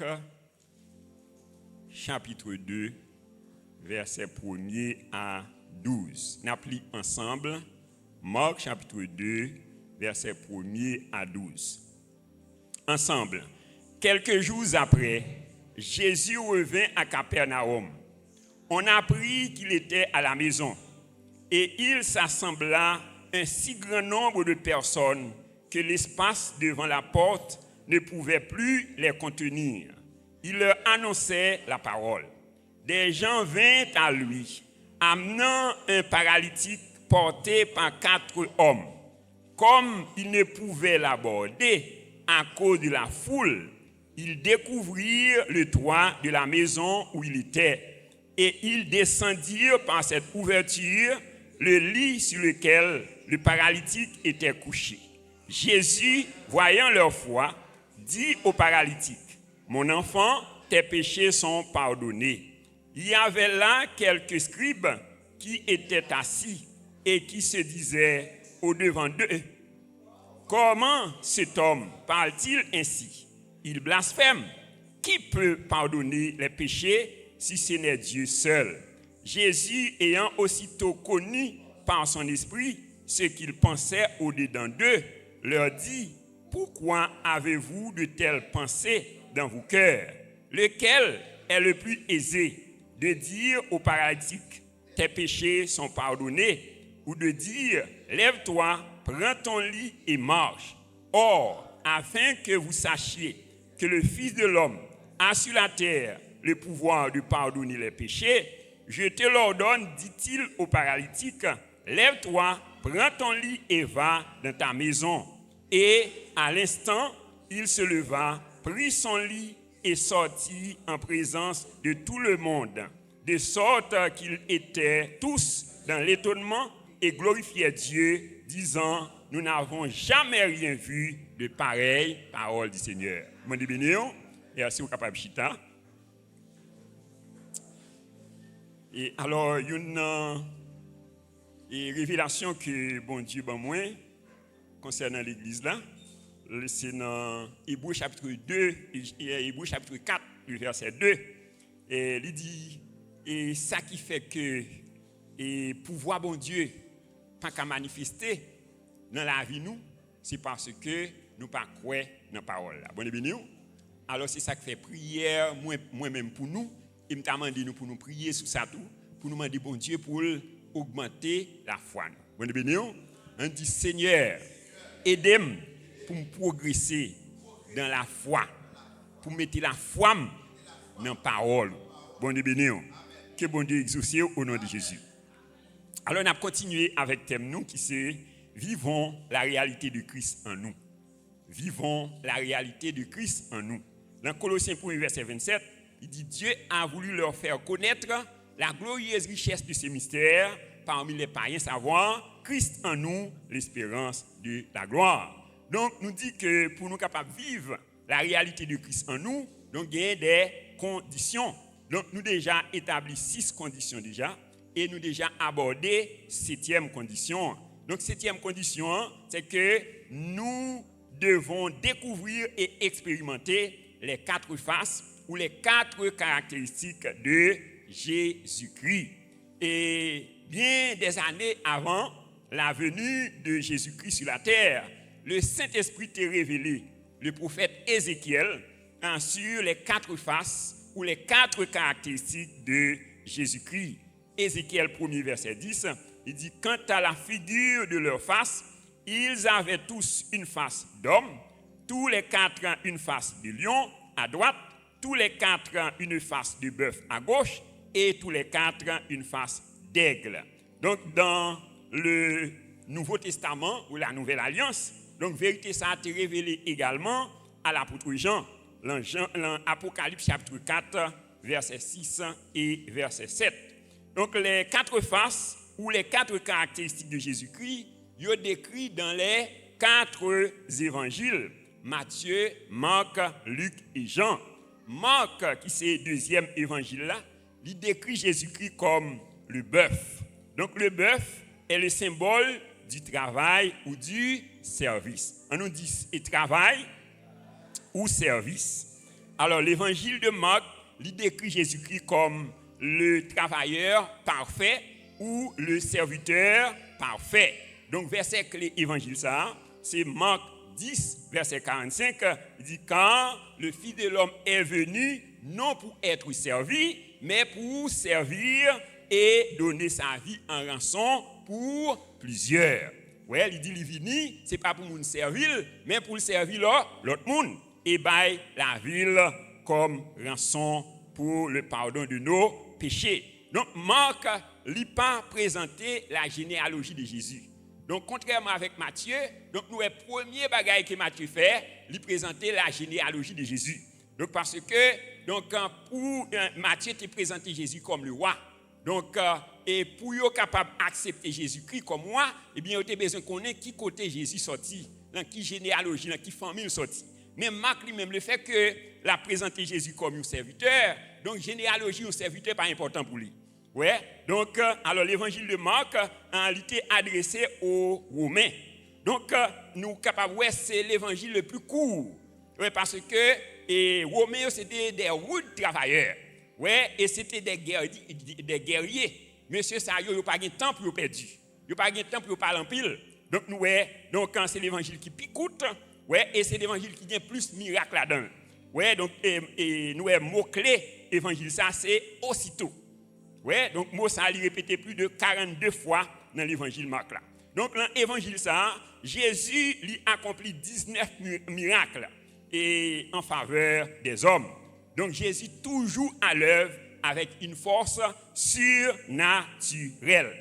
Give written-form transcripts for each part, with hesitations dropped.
Marc, chapitre 2, verset 1er à 12. Nous appelons ensemble Marc, chapitre 2, verset 1er à 12. Ensemble. Quelques jours après, Jésus revint à Capernaum. On apprit qu'il était à la maison. Et il s'assembla un si grand nombre de personnes que l'espace devant la porte ne pouvait plus les contenir. Il leur annonçait la parole. Des gens vinrent à lui, amenant un paralytique porté par 4 hommes. Comme ils ne pouvaient l'aborder à cause de la foule, ils découvrirent le toit de la maison où il était, et ils descendirent par cette ouverture le lit sur lequel le paralytique était couché. Jésus, voyant leur foi, dit au paralytique, « Mon enfant, tes péchés sont pardonnés. » Il y avait là quelques scribes qui étaient assis et qui se disaient au-devant d'eux, « Comment cet homme parle-t-il ainsi? Il blasphème. Qui peut pardonner les péchés si ce n'est Dieu seul? » Jésus, ayant aussitôt connu par son esprit ce qu'ils pensaient au-dedans d'eux, leur dit, « Pourquoi avez-vous de telles pensées dans vos cœurs? Lequel est le plus aisé de dire au paralytique, « Tes péchés sont pardonnés » ou de dire, « Lève-toi, prends ton lit et marche. » Or, afin que vous sachiez que le Fils de l'homme a sur la terre le pouvoir de pardonner les péchés, je te l'ordonne, dit-il au paralytique, « Lève-toi, prends ton lit et va dans ta maison. » Et à l'instant, il se leva, prit son lit et sortit en présence de tout le monde, de sorte qu'ils étaient tous dans l'étonnement et glorifiaient Dieu, disant, « Nous n'avons jamais rien vu de pareille parole du Seigneur. » Je dis béni, et si vous êtes capable de chita. Et alors, il y a une révélation que bon Dieu m'a moi concernant l'église là. C'est dans Hébreux chapitre 2, Hébreux chapitre 4, le verset 2. Et il dit, et ça qui fait que et pouvoir bon Dieu pas qu'à manifester dans la vie nous, c'est parce que nous pas croire dans la parole là. Bon béni. Alors c'est ça qui fait prière moi-même pour nous, et me demandé nous pour nous prier sur ça tout, pour nous demander bon Dieu pour augmenter la foi. Bon béni. On dit Seigneur, aidez-moi pour me progresser dans la foi, pour mettre la foi dans la parole. Bon béni. Que bon Dieu exauce au nom de Jésus. Alors on a continué avec le thème nous qui c'est vivons la réalité de Christ en nous. Vivons la réalité de Christ en nous. Dans Colossiens 1, verset 27, il dit Dieu a voulu leur faire connaître la glorieuse richesse de ses mystères parmi les païens, savoir Christ en nous, l'espérance de la gloire. Donc nous dit que pour nous capables de vivre la réalité de Christ en nous, donc il y a des conditions. Donc nous déjà établi 6 conditions déjà et nous déjà abordé 7e condition. Donc 7e condition, c'est que nous devons découvrir et expérimenter les 4 faces ou les 4 caractéristiques de Jésus-Christ. Et bien des années avant la venue de Jésus-Christ sur la terre, le Saint-Esprit t'a révélé, le prophète Ézéchiel, sur les 4 faces ou les 4 caractéristiques de Jésus-Christ. Ézéchiel 1er verset 10, il dit « Quant à la figure de leur face, ils avaient tous une face d'homme, tous les 4 une face de lion à droite, tous les 4 une face de bœuf à gauche et tous les 4 une face d'aigle. » Donc dans le Nouveau Testament ou la Nouvelle Alliance, donc vérité ça a été révélé également à l'apôtre Jean, dans Apocalypse chapitre 4, verset 6 et verset 7. Donc les 4 faces ou les 4 caractéristiques de Jésus-Christ, ils sont décrits dans les 4 évangiles, Matthieu, Marc, Luc et Jean. Marc, qui c'est le 2e évangile là, il décrit Jésus-Christ comme le bœuf. Donc le bœuf est le symbole du travail ou du service. On nous dit et travail ou service. Alors, l'évangile de Marc, il décrit Jésus-Christ comme le travailleur parfait ou le serviteur parfait. Donc, verset clé évangile ça, c'est Marc 10, verset 45, il dit « Quand le Fils de l'homme est venu, non pour être servi, mais pour servir et donner sa vie en rançon pour plusieurs. » Ouais, il dit « Il vient, ce n'est pas pour nous servir, mais pour servir l'autre monde. Et bail la ville comme rançon pour le pardon de nos péchés. » Donc, Marc n'a pas présenté la généalogie de Jésus. Donc, contrairement avec Matthieu, donc nous, le premier bagage que Matthieu fait, il présentait la généalogie de Jésus. Donc, parce que, donc, pour Matthieu, te présenté Jésus comme le roi. Donc, et pour être capable d'accepter Jésus-Christ comme roi, eh bien, il a besoin de connaître qui côté Jésus sorti, dans qui généalogie, dans qui famille sorti. Mais Marc lui-même, le fait que l'a présenté Jésus comme un serviteur, donc généalogie, un serviteur, pas important pour lui. Ouais, donc, alors l'évangile de Marc, il était adressé aux Romains. Donc, nous sommes capables, ouais, c'est l'évangile le plus court. Ouais, parce que les Romains, c'était des rudes travailleurs. Ouais, et c'était des guerriers. Monsieur, ça, ils n'ont pas de temps pour perdre. Ils n'ont pas de temps pour parler en pile. Donc, nous, ouais, donc, c'est l'évangile qui picoute. Ouais, et c'est l'évangile qui vient plus miracle là-dedans. Ouais, donc, et nous, mot-clé, évangile, ça, c'est aussitôt. Ouais, donc, mot ça, il répété plus de 42 fois dans l'évangile Marc là. Donc, dans l'évangile ça, Jésus lui accomplit 19 miracles et en faveur des hommes. Donc, Jésus toujours à l'œuvre avec une force surnaturelle.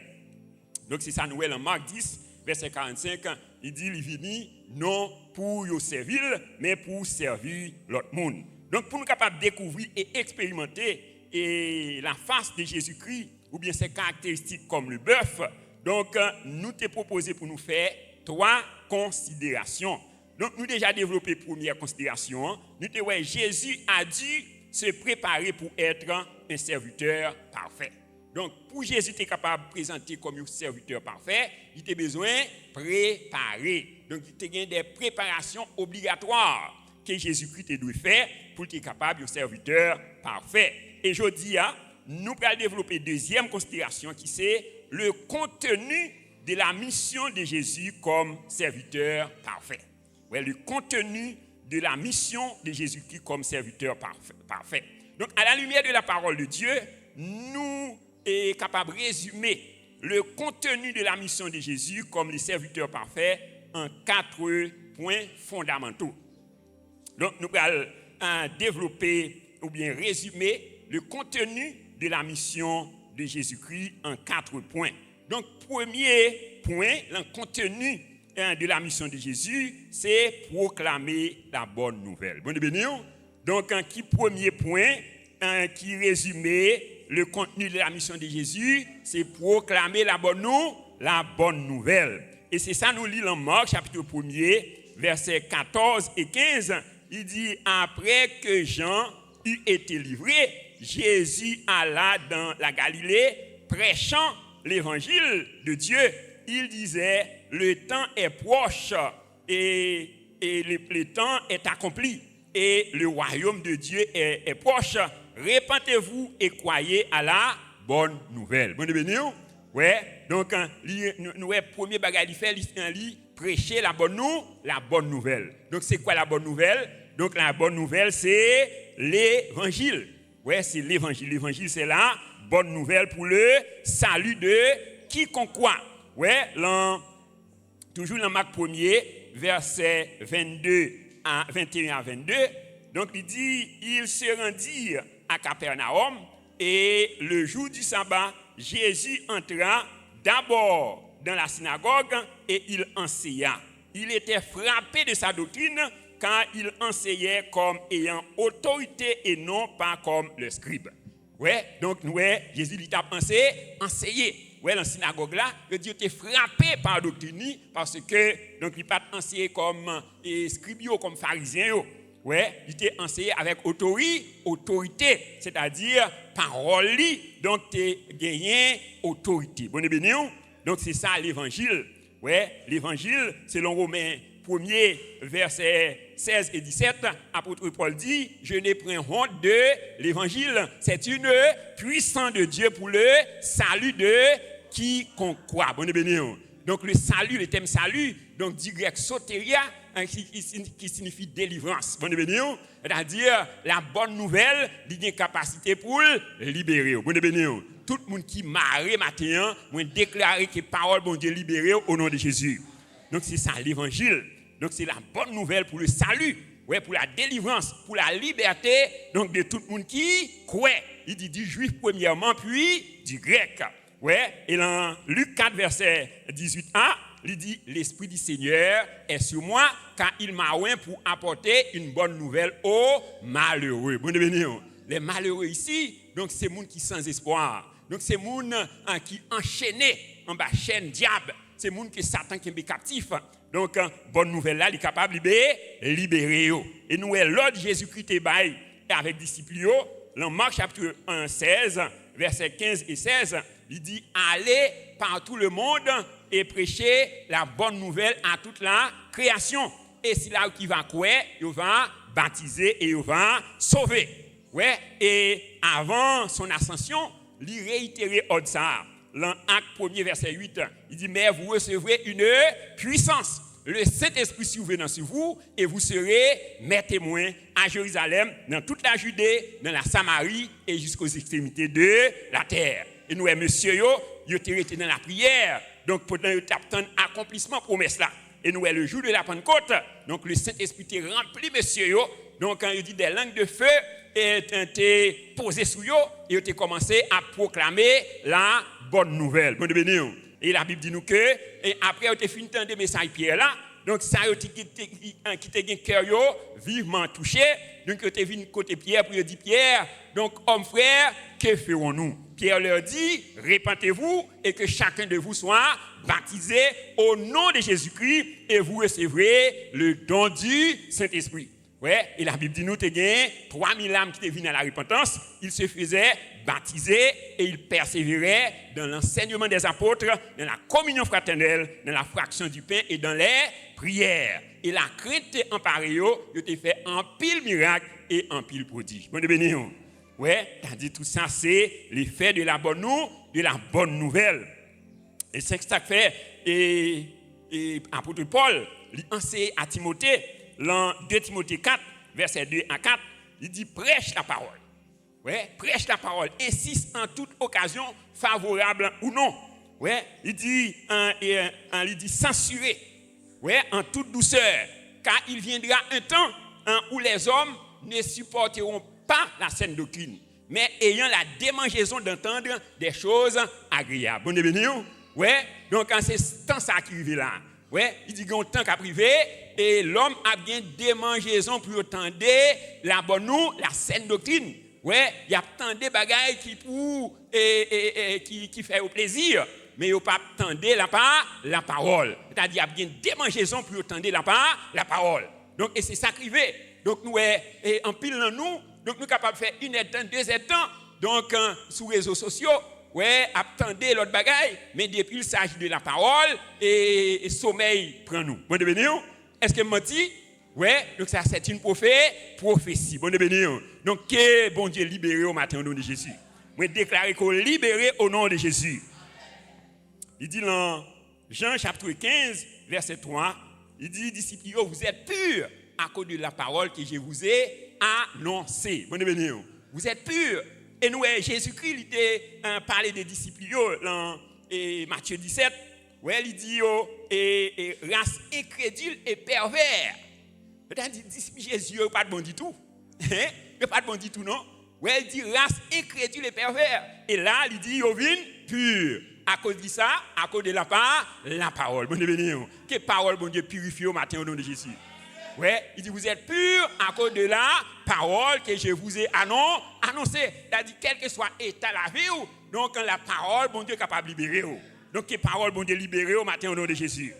Donc, c'est ça, nous voyons dans Marc 10, verset 45, il dit, il vient non pour vous servir, mais pour servir l'autre monde. Donc, pour nous capables de découvrir et expérimenter et la face de Jésus-Christ, ou bien ses caractéristiques comme le bœuf, donc nous t'ai proposé pour nous faire 3 considérations. Donc nous déjà développé première considération, nous t'ai ouais, Jésus a dû se préparer pour être un serviteur parfait. Donc pour Jésus être capable de présenter comme un serviteur parfait, il a besoin de préparer. Donc il a des préparations obligatoires que Jésus-Christ doit faire pour être capable de serviteur parfait. Et je dis, nous allons développer deuxième considération qui c'est le contenu de la mission de Jésus comme serviteur parfait. Ouais, le contenu de la mission de Jésus-Christ comme serviteur parfait. Donc, à la lumière de la parole de Dieu, nous sommes capables de résumer le contenu de la mission de Jésus comme le serviteur parfait en 4 points fondamentaux. Donc, nous allons développer ou bien résumer le contenu de la mission de Jésus-Christ en 4 points. Donc, premier point, le contenu de la mission de Jésus, c'est proclamer la bonne nouvelle. Bon, donc, qui premier point qui résumait le contenu de la mission de Jésus, c'est proclamer la bonne nouvelle. Et c'est ça, nous lisons en Marc, chapitre 1er, versets 14 et 15. Il dit, après que Jean eut été livré, Jésus alla dans la Galilée, prêchant l'évangile de Dieu. Il disait, le temps est proche et le temps est accompli et le royaume de Dieu est proche. Repentez-vous et croyez à la bonne nouvelle. Bonne béni. Ouais, donc nous premier bagage il fait prêcher la bonne nouvelle. Donc c'est quoi la bonne nouvelle? Donc la bonne nouvelle c'est l'évangile. Ouais, c'est l'évangile. L'évangile c'est la bonne nouvelle pour le salut de quiconque croit. Ouais, toujours dans Marc 1er, versets 21 à 22. Donc il dit, ils se rendirent à Capernaum et le jour du sabbat, Jésus entra d'abord dans la synagogue et il enseigna. Il était frappé de sa doctrine car il enseignait comme ayant autorité et non pas comme le scribe. Ouais, donc Jésus lui a enseigné. Ouais, dans la synagogue là, Dieu était frappé par la doctrine parce que donc il pas enseigné comme scribe comme pharisien. Ouais, il était enseigné avec autorité, c'est-à-dire parole, donc tu gagné autorité. Bon béni. Donc c'est ça l'évangile. Ouais, l'évangile selon Romains 1er verset 16 et 17, apôtre Paul dit, je n'ai point honte de l'évangile. C'est une puissance de Dieu pour le salut de quiconque croit. Bon, béni. Donc le salut, le thème salut, donc du grec soteria, qui signifie délivrance. Bon, béni. C'est-à-dire la bonne nouvelle, il y a une capacité pour libérer. Bon, béni. Tout le monde qui marre matin, moi déclarer que parole bon Dieu libérée au nom de Jésus. Donc c'est ça l'évangile. Donc c'est la bonne nouvelle pour le salut, ouais, pour la délivrance, pour la liberté, donc de tout le monde qui croit. Il dit du juif premièrement, puis du grec. Ouais, et dans Luc 4 verset 18a, il dit l'esprit du Seigneur est sur moi car il m'a oint pour apporter une bonne nouvelle aux malheureux. Bon béni. Les malheureux ici, donc c'est monde qui sans espoir. Donc c'est monde qui enchaîné en bas chaîne diable, c'est monde que Satan qui est captif. Donc bonne nouvelle là, il est capable de libérer. Et nous l'ordre Jésus-Christ est bail avec disciples dans Marc chapitre 1 16 versets 15 et 16, il dit allez par tout le monde et prêcher la bonne nouvelle à toute la création. Et c'est là qui va croire, il va baptiser et il va sauver. Ouais, et avant son ascension, il réitérait ça. Dans Acte 1er, verset 8, il dit, mais vous recevrez une puissance. Le Saint-Esprit survenant sur vous, et vous serez mes témoins à Jérusalem, dans toute la Judée, dans la Samarie, et jusqu'aux extrémités de la terre. Et nous, monsieur, il était dans la prière, donc pendant qu'il attend l'accomplissement promesse là. Et nous, le jour de la Pentecôte, donc le Saint-Esprit était rempli, monsieur, donc quand il dit des langues de feu, et été posé sur eux, et ont commencé à proclamer la bonne nouvelle. Bon béni. Et la Bible dit nous que, et après, on a fini de message Pierre là, donc ça a quitté un cœur vivement touché, donc on a venu côté Pierre pour dire Pierre, donc homme frère, que ferons-nous? Pierre leur dit, répentez-vous et que chacun de vous soit baptisé au nom de Jésus-Christ et vous recevrez le don du Saint-Esprit. Ouais, et la Bible dit nous, tu as 3000 âmes qui étaient venues à la repentance, ils se faisaient baptiser et ils persévéraient dans l'enseignement des apôtres, dans la communion fraternelle, dans la fraction du pain et dans les prières. Et la crainte en pareil, ils ont fait un pile miracle et un pile prodige. Bon béni. Ouais, t'as dit tout ça, c'est l'effet de la bonne nouvelle. Et c'est ce que ça fait. Et apôtre Paul, il enseigne à Timothée, dans 2 Timothée 4, verset 2 à 4, il dit prêche la parole. Ouais, prêche la parole, insiste en toute occasion, favorable ou non. Ouais, il dit censurer. Ouais, en toute douceur, car il viendra un temps où les hommes ne supporteront pas la saine doctrine, mais ayant la démangeaison d'entendre des choses agréables. Bon béni. Ouais, donc quand c'est ce temps ça qui arrive là. Ouais, il dit qu'il y a un temps qu'à privé et l'homme a bien démangeaison pour entendre la bonne nous, la saine doctrine. Ouais, il y a tant de bagailles qui pour qui fait au plaisir, mais il n'y a pas attendre la parole. C'est-à-dire qu'il y a bien démangeaison pour entendre la parole. Donc et c'est ça qui arrive. Donc nous en pile dans nous, donc nous capables de faire une étant, deux étant, donc sur les réseaux sociaux. Ouais, attendez l'autre bagaille, mais depuis il s'agit de la parole et sommeil prend nous. Bon béni. Est-ce que menti? Ouais, donc ça c'est une prophétie. Bon béni. Donc que bon Dieu libéré au matin au nom de Jésus. Moi déclarer qu'on libéré au nom de Jésus. Il dit dans Jean chapitre 15 verset 3, il dit disciples, vous êtes purs à cause de la parole que je vous ai annoncée. Bon béni. Vous êtes purs. Et nous, Jésus-Christ, il était parlé des disciples dans Matthieu 17, où il dit race incrédule et pervers. C'est-à-dire, disciples Jésus, il n'y a pas de bon du tout. Il n'y a pas de bon du tout, non? Où il dit race incrédule et pervers. Et là, il dit, il vient pur. À cause de ça, à cause de la parole. Bon Dieu, que parole, bon Dieu, purifie au matin au nom de Jésus. Ouais, il dit vous êtes purs à cause de la parole que je vous ai annoncée. C'est-à-dire quel que soit état la vie, donc la parole, bon Dieu, est capable de libérer. Donc que parole, bon Dieu, libérée au matin au nom de Jésus.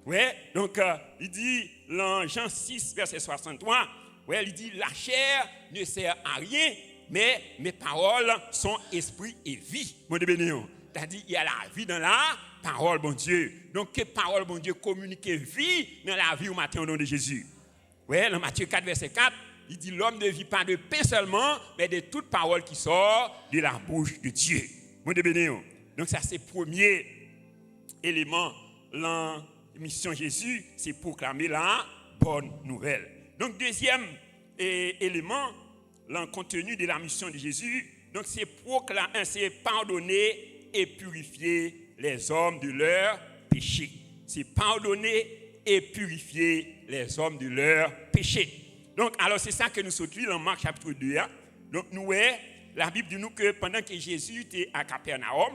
Ouais, donc il dit dans Jean 6, verset 63, ouais, il dit la chair ne sert à rien, mais mes paroles sont esprit et vie. Bon Dieu béni. C'est-à-dire il y a la vie dans la parole, bon Dieu. Donc que parole, bon Dieu, communique vie dans la vie au matin au nom de Jésus. Ouais, dans Matthieu 4, verset 4, il dit l'homme ne vit pas de pain seulement, mais de toute parole qui sort de la bouche de Dieu. Bon de béni. Donc ça c'est le premier élément dans la mission de Jésus, c'est proclamer la bonne nouvelle. Donc deuxième élément dans le contenu de la mission de Jésus, donc c'est pardonner et purifier les hommes de leurs péchés. C'est pardonner et purifier les hommes de leurs péchés. Donc, alors c'est ça que nous sommes dans Marc chapitre 2. Hein? Donc, la Bible dit nous que pendant que Jésus était à Capernaum,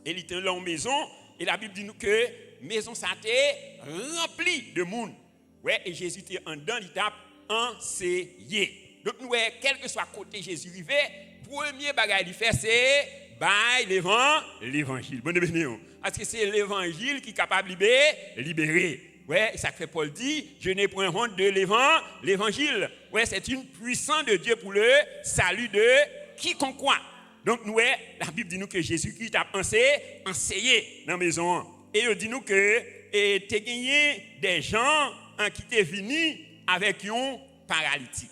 il était dans une maison, et la Bible dit nous que la maison ça était remplie de monde. Ouais, et Jésus était en dedans, il était enseigné. Donc, quel que soit côté Jésus arrivait, premier bagage qu'il fait, c'est l'évangile. Bon béni. Parce que c'est l'évangile qui est capable de libérer. Ouais, ça fait Paul dit, je n'ai point honte de l'évangile. Ouais, c'est une puissance de Dieu pour le salut de quiconque croit. Donc la Bible dit nous que Jésus-Christ a enseigné dans la maison. Et il dit nous que tu as gagné des gens qui étaient venus avec un paralytique.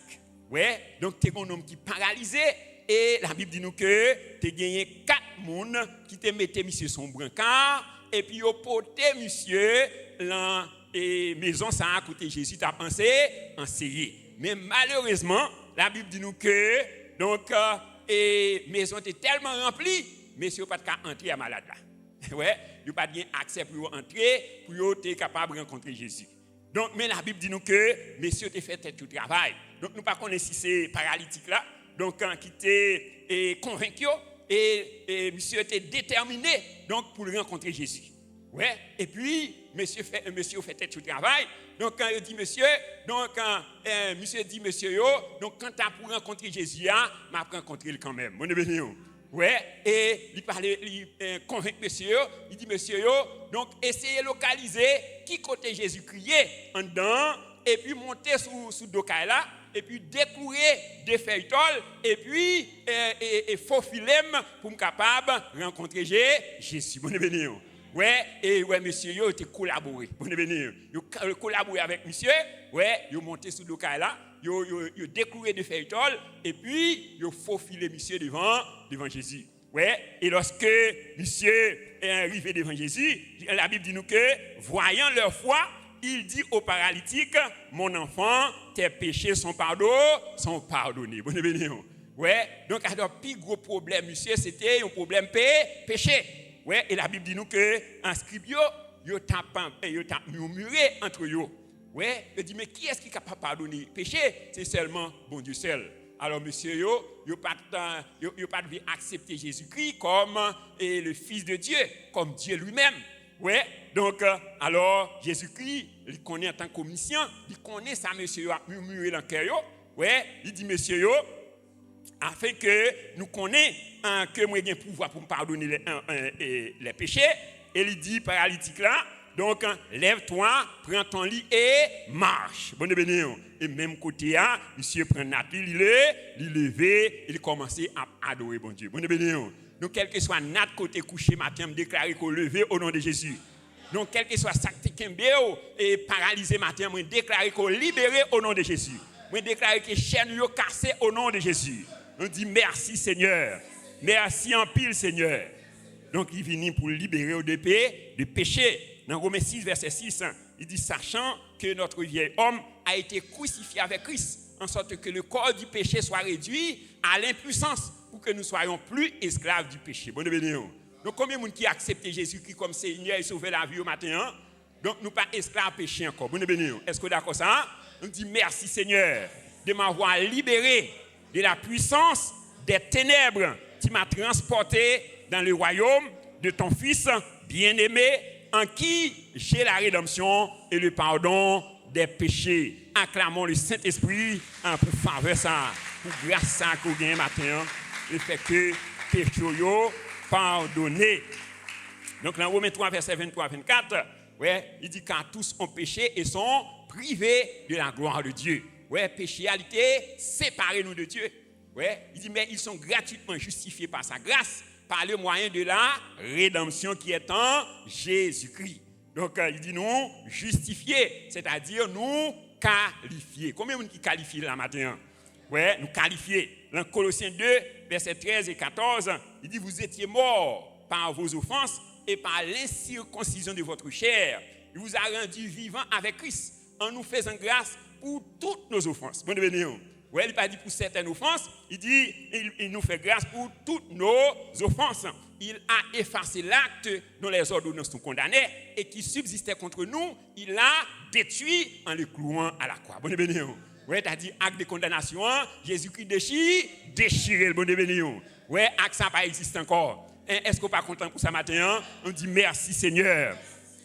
Ouais, donc tu as un homme qui est paralysé. Et la Bible dit nous que tu as gagné 4 personnes qui te mettaient monsieur son brancard. Et puis, ils porté monsieur dans la maison, ça a coûté Jésus, tu as pensé, enseigné. Mais malheureusement, la Bible dit nous que donc, la maison était tellement remplie, monsieur n'a pas de entrer à malade là. Ouais, il n'a pas de accès pour entrer, pour être capable de rencontrer Jésus. Donc, mais la Bible dit nous que monsieur a fait tout le travail. Donc, nous ne connaissons pas si c'est paralytique là. Donc, qui était convaincu. Et monsieur était déterminé donc pour rencontrer Jésus. Ouais. Et puis monsieur fait tout le travail. Donc quand il dit monsieur, donc monsieur dit monsieur donc quand tu as pour rencontrer Jésus, m'a rencontré quand même. Mon béni. Ouais. Et il parlait, il convainc monsieur, il dit monsieur donc essayez de localiser qui côté Jésus criait en dedans et puis monter sous doka là. Et puis découvrir des feuilles tolles, et puis faufiler pour me capable de rencontrer Jésus. Bon béni. Ouais, et ouais, monsieur, il a collaboré. Bon béni. Il a collaboré avec monsieur, ouais, il a monté sous le cas là, il a découvert des feuilles tolles, et puis il a faufilé monsieur devant Jésus. Ouais, et lorsque monsieur est arrivé devant Jésus, la Bible dit nous que, voyant leur foi, il dit au paralytique, mon enfant, tes péchés sont pardonnés. Bon béni. Ouais, donc alors plus gros problème monsieur, c'était un problème péché. Ouais, et la Bible dit nous que en scribio, yo tap murmuré entre eux. Ouais, il dit mais qui est-ce qui est capable de pardonner péché? C'est seulement bon Dieu seul. Alors monsieur yo pas devait accepter Jésus-Christ comme le fils de Dieu, comme Dieu lui-même. Ouais, donc alors Jésus-Christ, il connaît en tant qu'omniscient, il connaît ça monsieur a murmuré dans le cœur. Ouais, il dit monsieur afin que nous connaissions que moi j'ai pouvoir pour me pardonner les péchés, et il dit paralytique là, donc lève-toi, prends ton lit et marche. Bonne béni. Et même côté là, monsieur prend notre lit, il levé, il commençait à adorer bon Dieu. Bonne béni. Donc, quel que soit notre côté couché matin, me déclarer qu'on levé au nom de Jésus. Donc, quel que soit ça qui est paralysé matin, me déclarer qu'on libéré au nom de Jésus. Me déclarer que chaîne yo cassé au nom de Jésus. On dit merci Seigneur. Merci en pile Seigneur. Donc, il vient pour libérer de péché. Dans Romains 6, verset 6, il dit sachant que notre vieil homme a été crucifié avec Christ, en sorte que le corps du péché soit réduit à l'impuissance, pour que nous soyons plus esclaves du péché. Bonne béni. Donc, combien de monde qui a accepté Jésus-Christ comme Seigneur et sauvé la vie au matin? Donc, nous pas esclaves péché encore. Bonne béni. Est-ce que vous êtes d'accord ça? On dit merci Seigneur de m'avoir libéré de la puissance des ténèbres qui m'a transporté dans le royaume de ton Fils bien-aimé, en qui j'ai la rédemption et le pardon des péchés. Acclamons le Saint-Esprit pour faveur ça, pour grâce ça qu'on gagne matin. Le fait que péché pardonné. Donc dans Romains 3, verset 23-24, ouais, il dit car tous ont péché et sont privés de la gloire de Dieu. Ouais, péché-alité, séparez-nous de Dieu. Ouais, il dit mais ils sont gratuitement justifiés par sa grâce, par le moyen de la rédemption qui est en Jésus-Christ. Donc il dit nous justifiés, c'est-à-dire nous qualifiés. Combien de monde qui qualifie la matin? Ouais, nous qualifier. Dans Colossiens 2, versets 13 et 14, il dit, vous étiez morts par vos offenses et par l'incirconcision de votre chair. Il vous a rendu vivants avec Christ en nous faisant grâce pour toutes nos offenses. Bon devenir. Ouais, il n'a pas dit pour certaines offenses, il dit, il nous fait grâce pour toutes nos offenses. Il a effacé l'acte dont les ordonnances sont condamnées et qui subsistait contre nous, il l'a détruit en le clouant à la croix. Bon devenir. Ouais, t'as dit acte de condamnation, Jésus-Christ déchiré le bon devenir. Ouais, acte ça pas existe encore. Est-ce qu'on n'est pas content pour ça matin? On dit merci Seigneur.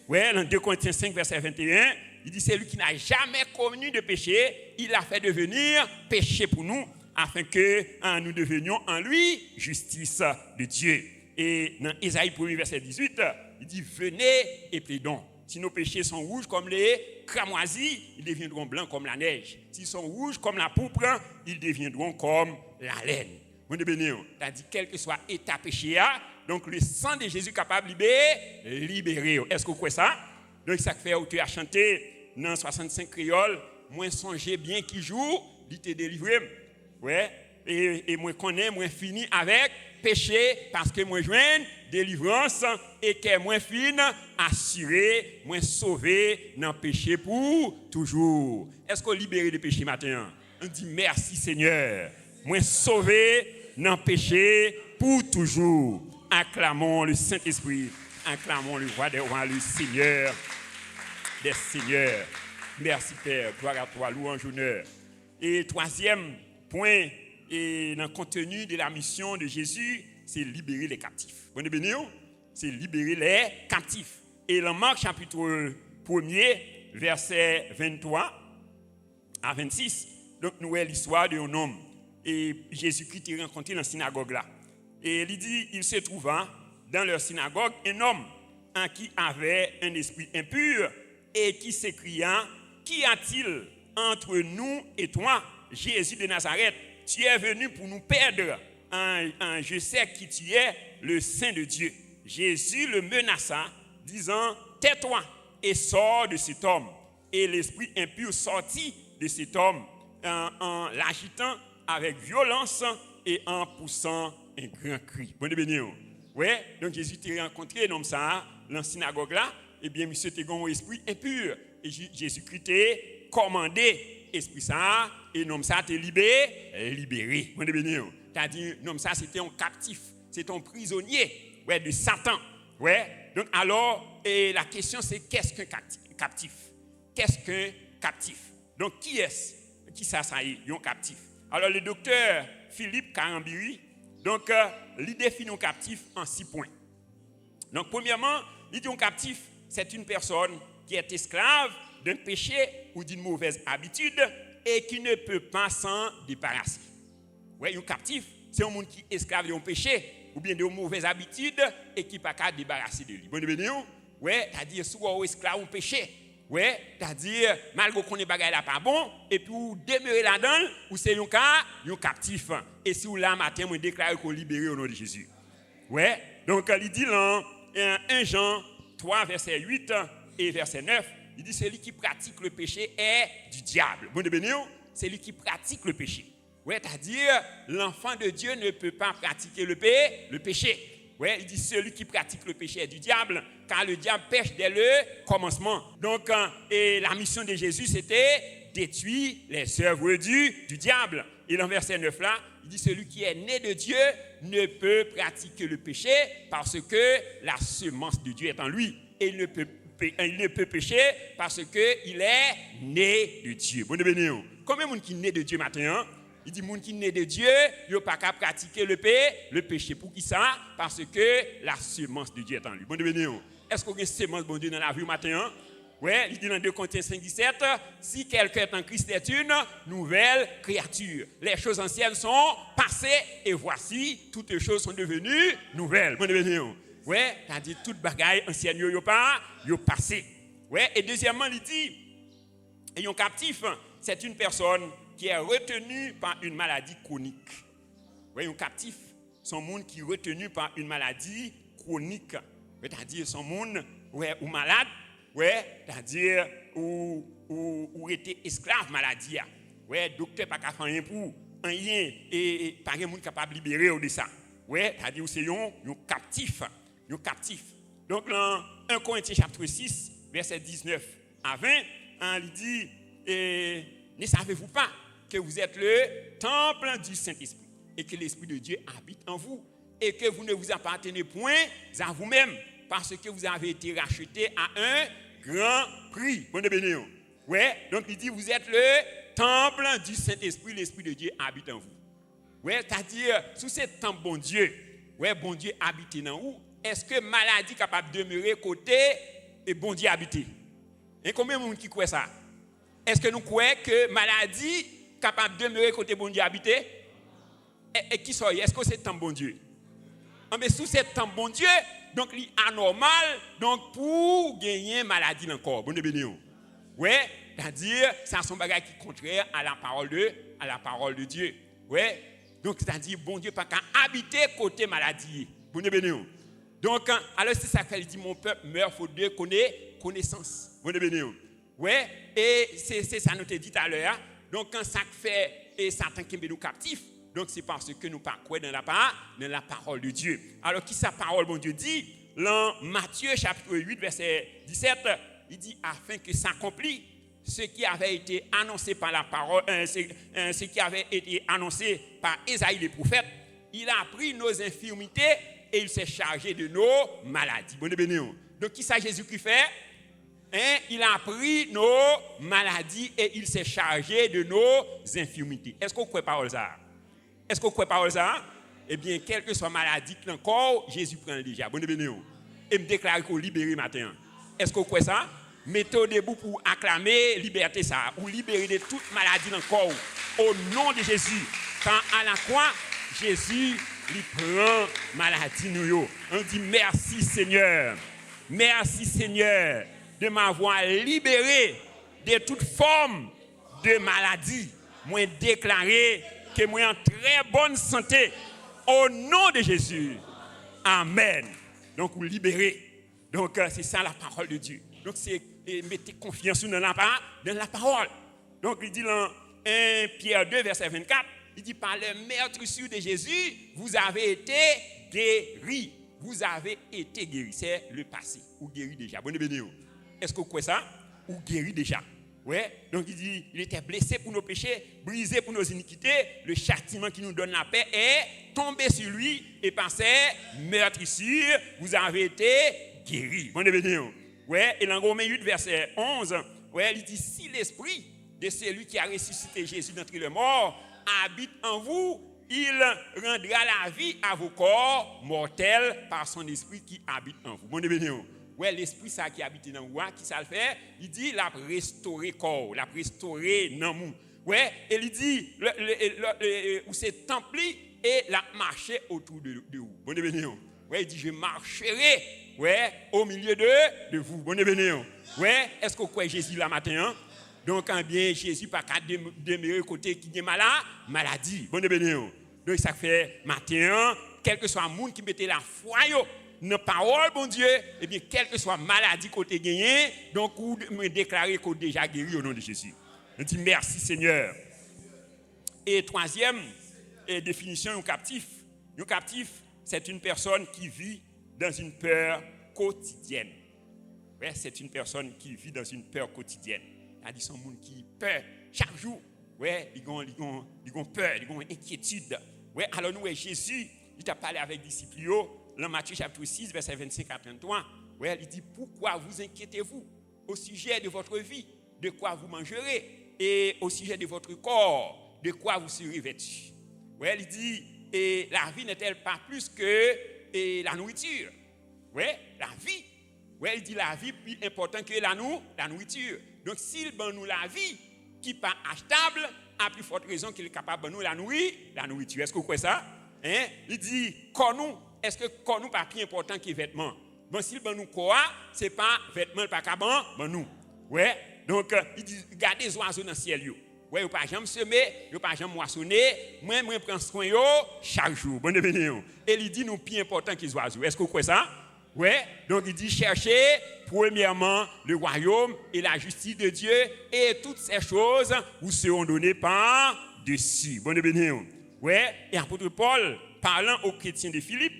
Ouais, dans 2 Corinthiens 5, verset 21, il dit c'est lui qui n'a jamais commis de péché, il a fait devenir péché pour nous, afin que nous devenions en lui justice de Dieu. Et dans Ésaïe 1, verset 18, il dit venez et plaidons. Si nos péchés sont rouges comme les cramoisis, ils deviendront blancs comme la neige. S'ils sont rouges comme la pourpre, ils deviendront comme la laine. Mon béni, t'as dit quel que soit état péché, donc le sang de Jésus est capable de libérer. Est-ce que vous croyez ça? Donc ça fait où tu as chanté dans 65 créoles, moi songez bien qui joue, il te délivré. Ouais, et moi connais, moi fini avec péché parce que moi joigne délivrance et que moi fine assuré, moi sauvé dans péché pour toujours. Est-ce qu'on libéré de péché matin? On dit merci Seigneur. Moi sauvé dans péché pour toujours. Acclamons le Saint-Esprit, acclamons le roi des rois, le Seigneur des seigneurs. Merci Père, gloire à toi, louange, honneur. Et troisième point, et dans le contenu de la mission de Jésus, c'est libérer les captifs. Vous béni, c'est libérer les captifs. Et dans Marc chapitre 1er, verset 23 à 26, donc nous avons l'histoire d'un homme. Et Jésus-Christ est rencontré dans la synagogue là. Et il dit, il se trouva dans leur synagogue un homme en qui avait un esprit impur et qui s'écria, qu'y a-t-il entre nous et toi, Jésus de Nazareth? Tu es venu pour nous perdre. Je sais qui tu es, le Saint de Dieu. Jésus le menaça, disant, tais-toi et sors de cet homme. Et l'esprit impur sortit de cet homme en l'agitant avec violence et en poussant un grand cri. Bon béni. Ouais, donc Jésus t'a rencontré un homme ça dans la synagogue là, et bien monsieur t'a un esprit impur et Jésus-Christ t'a commandé esprit ça et l'homme ça t'a libéré. Bon béni. T'as dit l'homme ça c'était un captif, c'est un prisonnier ouais de Satan. Ouais. Donc alors et la question c'est qu'est-ce qu'un captif? Qu'est-ce qu'un captif? Donc qui est-ce? Qui ça y est, un captif? Alors le docteur Philippe Carambiri, donc il définit un captif en 6 points. Donc premièrement, il dit un captif, c'est une personne qui est esclave d'un péché ou d'une mauvaise habitude et qui ne peut pas s'en débarrasser. Ouais, un captif, c'est un monde qui est esclave d'un péché ou bien de mauvaise habitude et qui ne peut pas se débarrasser de lui. Bon, ouais, c'est-à-dire soit esclave d'un péché. Ouais, c'est-à-dire, malgré qu'on est bagaille là pas bon, et puis vous demeurez là-dedans, ou c'est un cas, un captif. Et si vous là matin, vous déclarez qu'on est libéré au nom de Jésus. Ouais, donc il dit dans 1 Jean 3, verset 8 et verset 9, il dit celui qui pratique le péché est du diable. Bon de bénir, c'est lui qui pratique le péché. Ouais, c'est-à-dire, l'enfant de Dieu ne peut pas pratiquer le péché. Ouais, il dit celui qui pratique le péché est du diable, car le diable pêche dès le commencement. Donc, et la mission de Jésus, c'était détruire les œuvres du diable. Et dans verset 9 là, il dit celui qui est né de Dieu ne peut pratiquer le péché parce que la semence de Dieu est en lui. Et il ne peut pécher parce qu'il est né de Dieu. Bon, combien de monde qui est né de Dieu maintenant? Il dit, moun qui est né de Dieu, il n'a pas qu'à pratiquer le péché. Pour qui ça? Parce que la semence de Dieu est en lui. Bon, est-ce qu'on a une semence de Dieu dans la vie matin? Oui, il dit dans 2 Corinthiens 5, 17, si quelqu'un est en Christ est une nouvelle créature. Les choses anciennes sont passées et voici, toutes les choses sont devenues nouvelles. Bon, oui, c'est-à-dire toute bagaille ancienne, il n'y a pas, il y a passé. Oui, et deuxièmement, il dit, ayant captif, c'est une personne qui est retenu par une maladie chronique. Oui, un captif, c'est un monde qui est retenu par une maladie chronique. C'est-à-dire, son monde, ouais, ou malade, ouais, c'est-à-dire, ou était esclave maladie. Ouais, docteur pas faire rien pour rien et pas de monde capable de libérer de ça. Ouais, c'est-à-dire c'est un captif, Donc dans 1 Corinthiens chapitre 6, verset 19 à 20, il dit ne savez-vous pas que vous êtes le temple du Saint-Esprit et que l'Esprit de Dieu habite en vous et que vous ne vous appartenez point à vous-même parce que vous avez été rachetés à un grand prix. Bon béni. Ouais, donc il dit vous êtes le temple du Saint-Esprit, l'Esprit de Dieu habite en vous. Ouais, c'est-à-dire sous ce temple bon Dieu habite dans vous. Est-ce que maladie capable de demeurer côté et bon Dieu habiter? Et combien de monde qui croit ça? Est-ce que nous croyons que maladie capable de demeurer côté bon Dieu habiter? Et qui soit? Est-ce que c'est temple bon Dieu? Mais sous ce temple bon Dieu, donc il est anormal donc pour gagner maladie dans le corps. Bon béni. Ouais, c'est-à-dire ça sont des choses qui sont contraires à la parole de Dieu. Ouais. Donc c'est-à-dire bon Dieu pas qu'à habiter côté maladie. Bon béni. Donc alors c'est ça qu'il dit mon peuple meurt faute de connaissance. Bon béni. Ouais, et c'est ça nous te dit tout à l'heure. Donc quand ça fait et Satan qui met nous captifs, donc c'est parce que nous pas croyons dans la parole de Dieu. Alors qui sa parole bon Dieu dit dans Matthieu chapitre 8 verset 17, il dit afin que s'accomplit ce qui avait été annoncé par la parole ce qui avait été annoncé par Ésaïe le prophète, il a pris nos infirmités et il s'est chargé de nos maladies. Bon béni. Donc qui ça Jésus qui fait? Il a pris nos maladies et il s'est chargé de nos infirmités. Est-ce qu'on croit parole ça? Est-ce qu'on croit parole ça? Eh bien, quelle que soit maladie dans le corps, Jésus prend déjà. Bon béni. Et me déclare qu'on libéré matin. Est-ce qu'on croit ça? Mettez debout pour acclamer liberté ça, ou libérer de toute maladie dans le corps. Au nom de Jésus. Quand à la croix, Jésus lui prend maladie nous. On dit merci Seigneur. Merci Seigneur de m'avoir libéré de toute forme de maladie. Moi déclaré que moi en très bonne santé au nom de Jésus. Amen. Donc vous libérez. Donc c'est ça la parole de Dieu. Donc c'est mettez confiance dans la parole. Donc il dit dans 1 Pierre 2 verset 24, il dit par le meurtrissure de Jésus, vous avez été guéris. Vous avez été guéris. C'est le passé. Ou guéri déjà. Bonne béni. Est-ce que vous croyez ça? Ou guéri déjà. Ouais. Donc il dit, il était blessé pour nos péchés, brisé pour nos iniquités. Le châtiment qui nous donne la paix est tombé sur lui et par ses meurtrissures, vous avez été guéris. Bonne béni. Ouais. Et dans Romains 8 verset 11, ouais, il dit si l'esprit de celui qui a ressuscité Jésus d'entre les morts habite en vous, il rendra la vie à vos corps mortels par son esprit qui habite en vous. Bon béni. Ouais, l'esprit ça qui habite dans vous, qui ça le fait? Il dit l'a restaurer corps, l'a restaurer dans nous. Ouais, et il dit où c'est templi et l'a marché autour de vous. Bon béni. Ouais, il dit je marcherai au milieu de vous. Bon béni. Ouais, est-ce que vous croyez Jésus la matin? Donc, bien, Jésus pas qu'à demeurer côté qui est maladie. Bon béni. Donc, ça fait matin, quel que soit le monde qui mettait la foi dans la parole, bon Dieu, et bien, quelle que soit maladie côté gagné, donc, vous me déclarez qu'on est déjà guéri au nom de Jésus. Je dis merci Seigneur. Et troisième définition, un captif. Un captif, c'est une personne qui vit dans une peur quotidienne. Ouais, c'est une personne qui vit dans une peur quotidienne. Il y a des gens qui peur chaque jour. Ouais, ils ont peur, ils ont inquiétude. Ouais, alors nous, Jésus, il t'a parlé avec les disciples dans Matthieu chapitre 6, verset 25 à 33. Ouais, il dit pourquoi vous inquiétez-vous au sujet de votre vie, de quoi vous mangerez, et au sujet de votre corps, de quoi vous serez vêtus. Ouais, il dit et la vie n'est-elle pas plus que la nourriture? Ouais, la vie. Ouais, il dit la vie plus importante que la nourriture. Donc, s'il donne nous la vie qui n'est pas achetable, à plus forte raison qu'il est capable de nous la nourriture. Est-ce que vous croyez ça? Hein? Il dit, est-ce que nous pas plus important que les vêtements? Bon, s'il donne nous quoi, ce n'est pas vêtements, pas capable, bon nous. Ouais, donc, il dit, regardez les oiseaux dans le ciel. Ouais, vous pas jamais semer, vous pas jamais moissonner. Moi, je prends soin chaque jour. Bonne bénédiction. Et il dit, nous plus important que les oiseaux. Est-ce que vous croyez ça? Ouais, donc il dit cherchez premièrement le royaume et la justice de Dieu et toutes ces choses vous seront données par-dessus. Bonne bénédiction. Ouais, et apôtre Paul, parlant aux chrétiens de Philippe,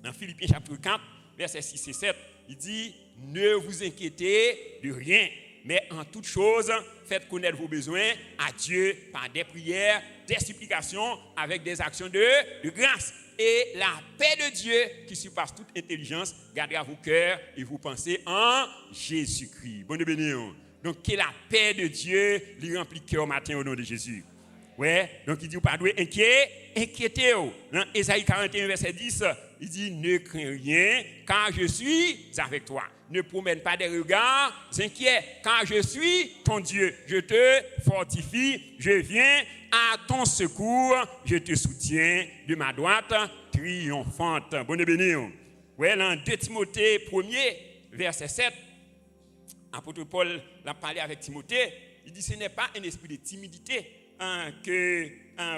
dans Philippiens chapitre 4, versets 6 et 7, il dit ne vous inquiétez de rien, mais en toute chose, faites connaître vos besoins à Dieu par des prières, des supplications, avec des actions de grâce. Et la paix de Dieu, qui surpasse toute intelligence, gardera vos cœurs et vos pensées en Jésus-Christ. Bonne bénédiction. Donc, que la paix de Dieu lui remplit cœur au matin au nom de Jésus. Ouais, donc il dit, vous ne devez pas inquiétez-vous. Dans Ésaïe 41, verset 10, il dit, ne crains rien, car je suis avec toi. Ne promène pas des regards inquiets, car je suis ton Dieu. Je te fortifie, je viens à ton secours, je te soutiens de ma droite triomphante. Bonne bénédiction. Ouais, dans 2 Timothée 1er, verset 7, apôtre Paul l'a parlé avec Timothée, il dit, ce n'est pas un esprit de timidité que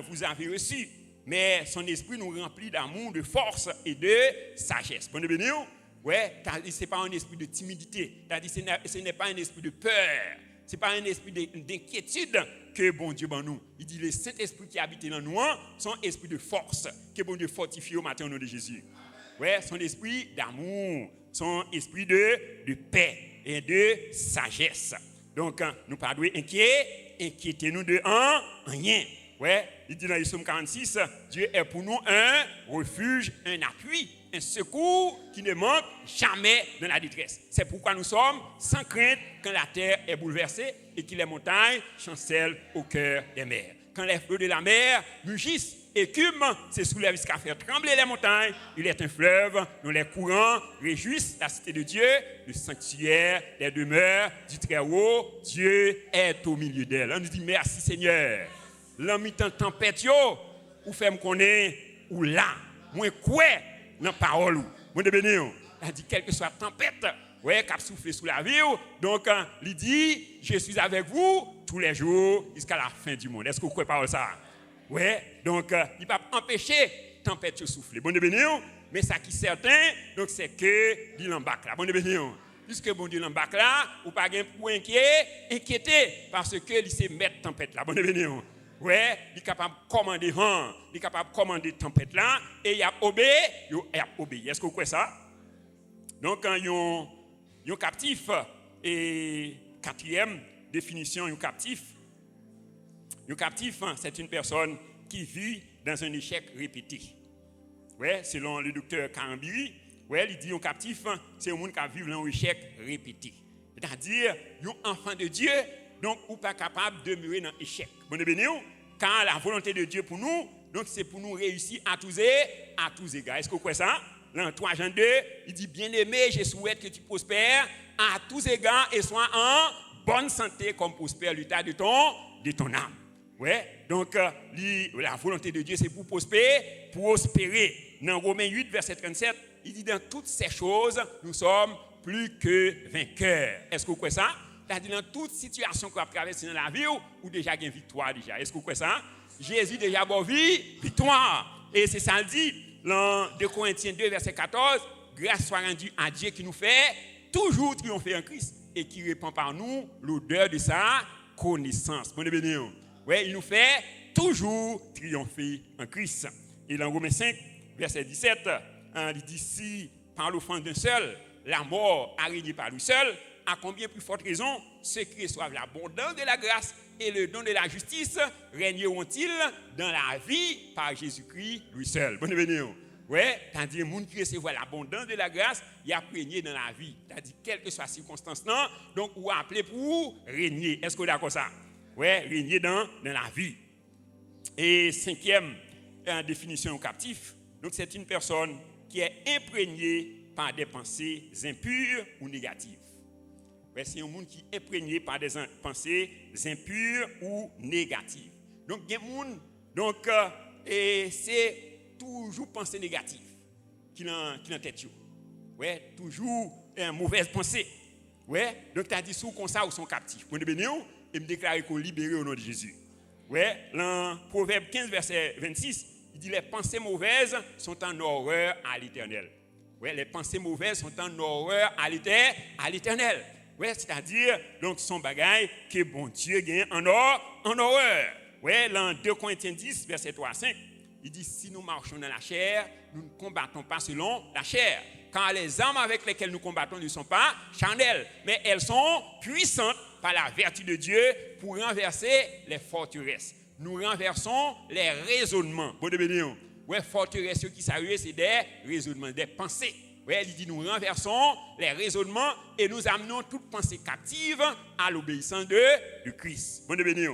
vous avez reçu, mais son esprit nous remplit d'amour, de force et de sagesse. Bonne bénédiction. Ouais, ce n'est pas un esprit de timidité, ce n'est pas un esprit de peur, ce n'est pas un esprit d'inquiétude que bon Dieu ban nous. Il dit le Saint-Esprit qui habite dans nous, son esprit de force, que bon Dieu fortifie au matin au nom de Jésus. Ouais, son esprit d'amour, son esprit de paix et de sagesse. Donc, nous ne pas inquiétez-nous de rien. Ouais, il dit dans le psaume 46, Dieu est pour nous un refuge, un appui, un secours qui ne manque jamais dans la détresse. C'est pourquoi nous sommes sans crainte quand la terre est bouleversée et que les montagnes chancellent au cœur des mers. Quand les flots de la mer mugissent, écument, se soulèvent jusqu'à faire trembler les montagnes. Il est un fleuve dont les courants réjouissent la cité de Dieu, le sanctuaire, les demeures du Très-Haut. Dieu est au milieu d'elle. On nous dit merci Seigneur. L'ami tant tempête yo, ou fait me connaître ou là, moi quoi dans parole ou. Moi de bénir. Il dit quelle que soit tempête, ouais, qui a soufflé sous la vie, donc il dit je suis avec vous tous les jours jusqu'à la fin du monde. Est-ce que vous croyez pas ça? Ouais, donc il ne va pas empêcher tempête de souffler. Bon de bénir, mais ça qui est certain, donc c'est que il en bac là. Bon de bénir. Puisque bon Dieu l'embarque là, ou pas gain pour inquiéter parce que il sait mettre tempête là. Bon de bénir. Ouais, il est capable de commander il est capable de commander tempête là et il a obéi. Est-ce que vous croyez ça? Donc un captif et quatrième définition un captif. Un captif, c'est une personne qui vit dans un échec répété. Ouais, selon le docteur Karambiri, ouais, il dit un captif, c'est un monde qui vit dans un échec répété. C'est-à-dire, un enfant de Dieu, donc, ou pas capable de demeurer dans l'échec. Bon, car la volonté de Dieu pour nous, donc c'est pour nous réussir à tous égards. Est-ce que vous croyez ça? Dans 3 Jean 2, il dit, bien-aimé, je souhaite que tu prospères à tous égards et sois en bonne santé comme prospère l'état de ton âme. Ouais, donc la volonté de Dieu, c'est pour prospérer. Dans Romains 8, verset 37, il dit, dans toutes ces choses, nous sommes plus que vainqueurs. Est-ce que vous croyez ça? C'est-à-dire dans toute situation qu'on a traversée dans la vie, ou déjà il y a une victoire déjà. Est-ce que vous croyez ça? Jésus déjà bon victoire. Et c'est ça le dit dans 2 Corinthiens 2, verset 14, grâce soit rendue à Dieu qui nous fait toujours triompher en Christ et qui répand par nous l'odeur de sa connaissance. Bon bénédiction. Ouais, il nous fait toujours triompher en Christ. Et dans Romains 5, verset 17, il dit si par l'offense d'un seul, la mort a régné par lui seul, à combien plus forte raison ceux qui reçoivent l'abondance de la grâce et le don de la justice régneront-ils dans la vie par Jésus-Christ lui seul. Bonne bénédiction. Ouais, c'est-à-dire les gens qui reçoivent l'abondance de la grâce, il a régné dans la vie. C'est-à-dire quelle que soit la circonstance, non, donc ou appelé pour régner. Est-ce que vous êtes d'accord ça? Ouais, régner dans la vie. Et 5e définition au captif, donc c'est une personne qui est imprégnée par des pensées impures ou négatives. Ouais, c'est un monde qui est imprégné par des pensées impures ou négatives. Donc, il y a un monde, donc, et c'est toujours pensée négative qui dans tête. Ouais, toujours une mauvaise pensée. Ouais, donc tu as dit sous comme ça ou sont captifs. Pour nous bénir et me déclarer qu'on libéré au nom de Jésus. Ouais, dans Proverbe 15 verset 26, il dit les pensées mauvaises sont en horreur à l'Éternel. Ouais, les pensées mauvaises sont en horreur à l'Éternel. Ouais, c'est-à-dire, donc, son bagage que bon Dieu gagne en horreur. Ouais, dans 2 Corinthiens 10, verset 3 à 5, il dit, si nous marchons dans la chair, nous ne combattons pas selon la chair. Car les armes avec lesquelles nous combattons ne sont pas charnelles, mais elles sont puissantes par la vertu de Dieu pour renverser les forteresses. Nous renversons les raisonnements. Bon de bénir. Ouais, forteresses qui s'arrivent, c'est des raisonnements, des pensées. Ouais, il dit, nous renversons les raisonnements et nous amenons toute pensée captive à l'obéissance de Christ. Bon de bénir.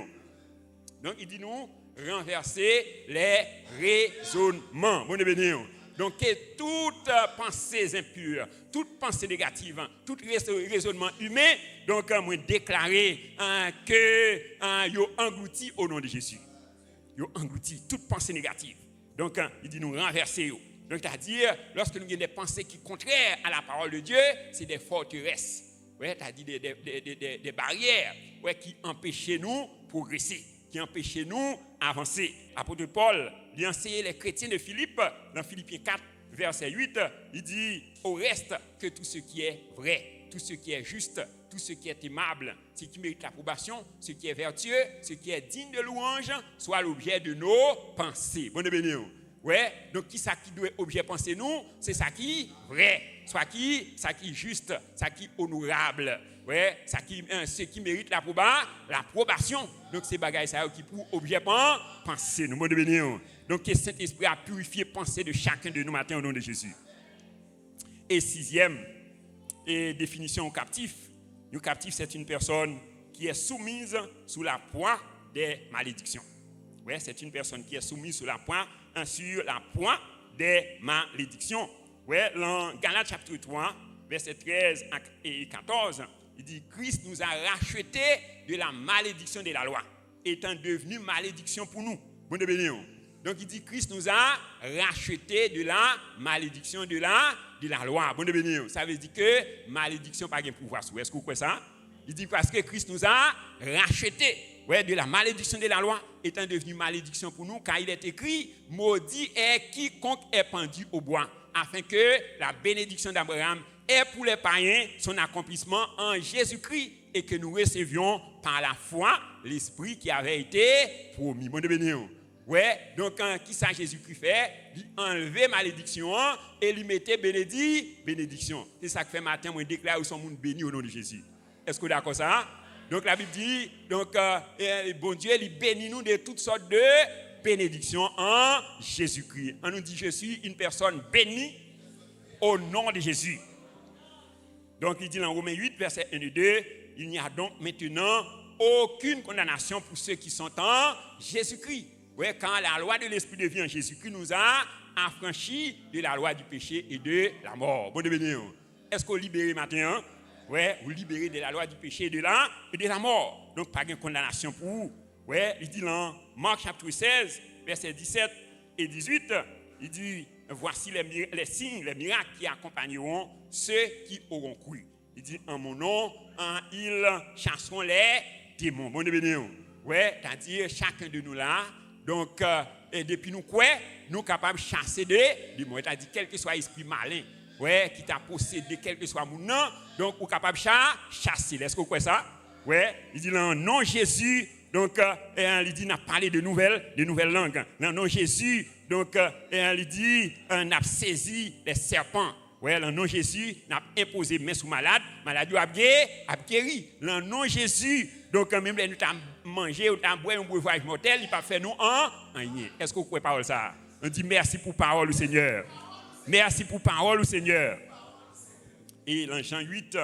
Donc, il dit, nous renverser les raisonnements. Bon de bénir. Donc, que toute pensée impure, toute pensée négative, tout raisonnement humain, donc, moi déclarer que yo englouti au nom de Jésus. Yo englouti toute pensée négative. Donc, il dit nous renverser. Donc, c'est-à-dire, lorsque nous avons des pensées qui sont contraires à la parole de Dieu, c'est des forteresses. Ouais, c'est-à-dire des barrières qui empêchent nous progresser, qui empêchent nous avancer. L'apôtre Paul, il a enseigné les chrétiens de Philippe, dans Philippiens 4, verset 8, il dit au reste que tout ce qui est vrai, tout ce qui est juste, tout ce qui est aimable, ce qui mérite l'approbation, ce qui est vertueux, ce qui est digne de louange, soit l'objet de nos pensées. Bonne bénédiction. Ouais, donc qui ça qui doit objet penser nous, c'est ça qui est vrai, soit qui ça qui est juste, ça qui est honorable. Ouais, ça qui ce qui mérite l'approbation. Donc c'est bagaille ça qui pour objet penser nous. Bonne bénédiction. Donc que Saint-Esprit a purifié pensée de chacun de nous matin au nom de Jésus. Et 6e définition au captif. Le captif, c'est une personne qui est soumise sous la poids des malédictions. Oui, c'est une personne qui est soumise sur la poids des malédictions. Oui, dans Galates chapitre 3, verset 13 et 14, il dit Christ nous a rachetés de la malédiction de la loi, étant devenu malédiction pour nous. Bon de bénir. Donc il dit Christ nous a rachetés de la malédiction de la loi. Bon de bénir. Ça veut dire que malédiction pas de pouvoir sur. Est-ce que vous croyez ça? Il dit parce que Christ nous a rachetés de la malédiction de la loi, étant devenu malédiction pour nous, car il est écrit maudit est quiconque est pendu au bois, afin que la bénédiction d'Abraham est pour les païens son accomplissement en Jésus-Christ et que nous recevions par la foi l'esprit qui avait été promis. Bon de bénir. Ouais, donc qui ça Jésus-Christ fait? Il enlever malédiction et lui mettait bénédiction. C'est ça que fait matin, moi déclare son monde béni au nom de Jésus. Est-ce que vous êtes d'accord ça? Donc la Bible dit, donc bon Dieu, il bénit nous de toutes sortes de bénédictions en Jésus-Christ. On nous dit, je suis une personne bénie au nom de Jésus. Donc il dit dans Romains 8, verset 1 et 2, il n'y a donc maintenant aucune condamnation pour ceux qui sont en Jésus-Christ. Ouais, quand la loi de l'Esprit de vie en Jésus-Christ nous a affranchis de la loi du péché et de la mort. Bon de bénir. Est-ce qu'on libère maintenant? Ouais, vous libérez de la loi du péché et de la mort. Donc, pas de condamnation pour vous. Ouais, il dit dans Marc chapitre 16, versets 17 et 18, il dit, voici les signes, les miracles qui accompagneront ceux qui auront cru. Il dit, en mon nom, ils chasseront les démons. Bon de bénir. Ouais, c'est-à-dire, chacun de nous là, donc, et depuis nous quoi, nous capables de chasser des démons. C'est-à-dire, quel que soit l'esprit malin, ouais, qui t'a possédé, quel que soit mon nom, donc, vous êtes capable de chasser. Est-ce que vous croyez ça? Ouais, il dit, dans le nom de Jésus, donc, il dit, n'a parlé de nouvelles langues. Dans le nom de Jésus, donc, il dit, on a saisi les serpents. Ouais, dans le nom de Jésus, on a imposé main sous malade a guéri. Dans le nom de Jésus, donc, même nous avons mangé, nous avons bu un breuvage mortel, il n'a pas fait nous en rien. Est-ce que vous croyez parole ça? On dit merci pour parole au Seigneur. Merci pour parole au Seigneur. Et dans Jean 8,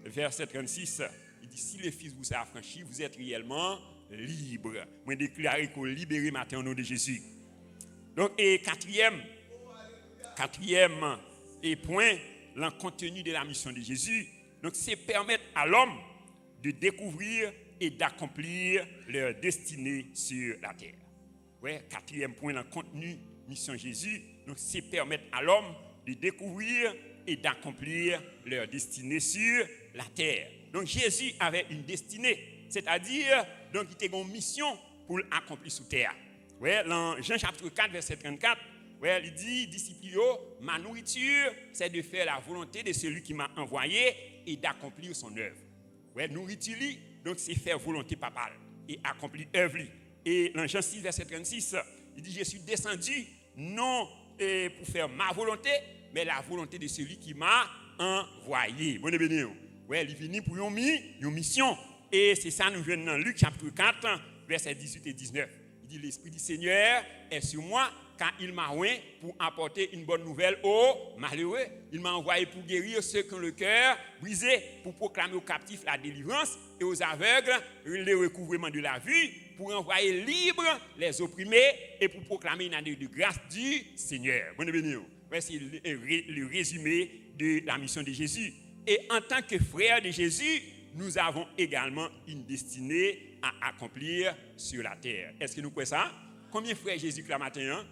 verset 36, il dit, si le Fils vous a affranchi, vous êtes réellement libre. Moi, je déclare qu'on est libéré maintenant au nom de Jésus. Donc, et quatrième et point, le contenu de la mission de Jésus, donc c'est permettre à l'homme de découvrir et d'accomplir leur destinée sur la terre. Ouais, quatrième point, le contenu mission de Jésus, donc c'est permettre à l'homme de découvrir et d'accomplir leur destinée sur la terre. Donc Jésus avait une destinée, c'est-à-dire donc il était une mission pour l'accomplir sur terre. Ouais, dans Jean chapitre 4 verset 34, ouais, il dit, disciples, ma nourriture, c'est de faire la volonté de celui qui m'a envoyé et d'accomplir son œuvre. Ouais, nourriture, donc c'est faire volonté papale et accomplir œuvre. Et dans Jean 6, verset 36, il dit, je suis descendu non pour faire ma volonté, mais la volonté de celui qui m'a envoyé. Bon béni. Ouais, il est venu pour une mission. Et c'est ça, nous venons dans Luc chapitre 4, verset 18 et 19. Il dit, l'Esprit du Seigneur est sur moi, car il m'a envoyé pour apporter une bonne nouvelle aux malheureux. Il m'a envoyé pour guérir ceux qui ont le cœur brisé, pour proclamer aux captifs la délivrance et aux aveugles le recouvrement de la vue, pour envoyer libres les opprimés et pour proclamer une année de grâce du Seigneur. Bonne béni. C'est le résumé de la mission de Jésus. Et en tant que frères de Jésus, nous avons également une destinée à accomplir sur la terre. Est-ce que nous croyons ça? Combien de frères Jésus le matin? Hein?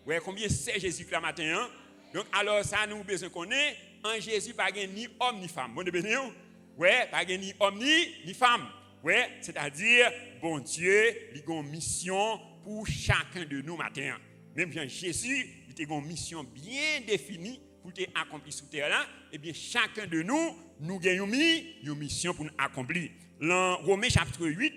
Ouais, combien c'est Jésus le matin? Hein? Donc, alors, ça, nous besoin qu'on ait en Jésus, pas ni homme ni femme. Bon, béni? Ouais, pas ni homme ni femme. Ouais, c'est-à-dire, bon Dieu, il a une mission pour chacun de nous matin. Même Jésus, il a une mission bien définie pour accomplir sur terre là. Eh bien, chacun de nous, nous avons une mission pour nous accomplir. Dans Romains chapitre 8,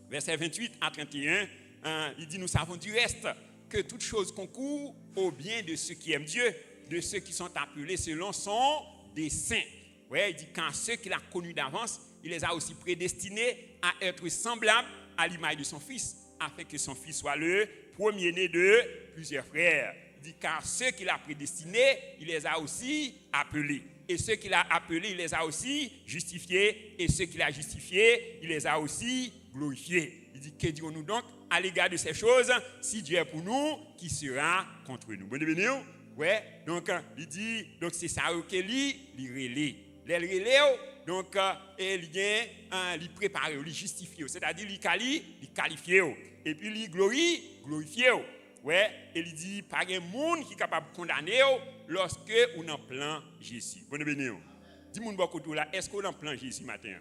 verset 28 à 31, il dit, nous savons du reste que toute chose concourt au bien de ceux qui aiment Dieu, de ceux qui sont appelés selon son dessein. Ouais, il dit, quand ceux qu'il a connus d'avance, il les a aussi prédestinés à être semblables à l'image de son Fils, afin que son Fils soit le premier-né de plusieurs frères. Il dit, car ceux qu'il a prédestinés, il les a aussi appelés. Et ceux qu'il a appelés, il les a aussi justifiés. Et ceux qu'il a justifiés, il les a aussi glorifiés. Il dit, que dirons-nous donc à l'égard de ces choses? Si Dieu est pour nous, qui sera contre nous? Bon, béni. Ouais, donc il dit, donc c'est ça qu'il relève. Les relève, donc il prépare, il justifie, c'est-à-dire il qualifie, et puis il glorifie. Ouais, et il dit, pas de monde qui est capable de condamner lorsque on en plan Jésus. Bon béni. Dis-moi beaucoup là, est-ce qu'on en plan Jésus matin?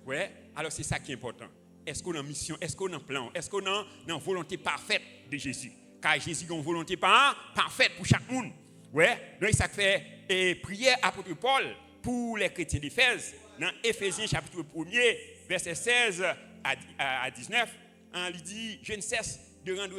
Ouais, alors c'est ça qui est important. Est-ce qu'on a mission, est-ce qu'on a plan, est-ce qu'on a une volonté parfaite de Jésus? Car Jésus a une volonté parfaite pour chaque monde. Ouais, donc ça fait prière apôtre Paul pour les chrétiens d'Éphèse. Dans Éphésiens chapitre 1er, verset 16 à 19, il dit, je ne cesse de rendre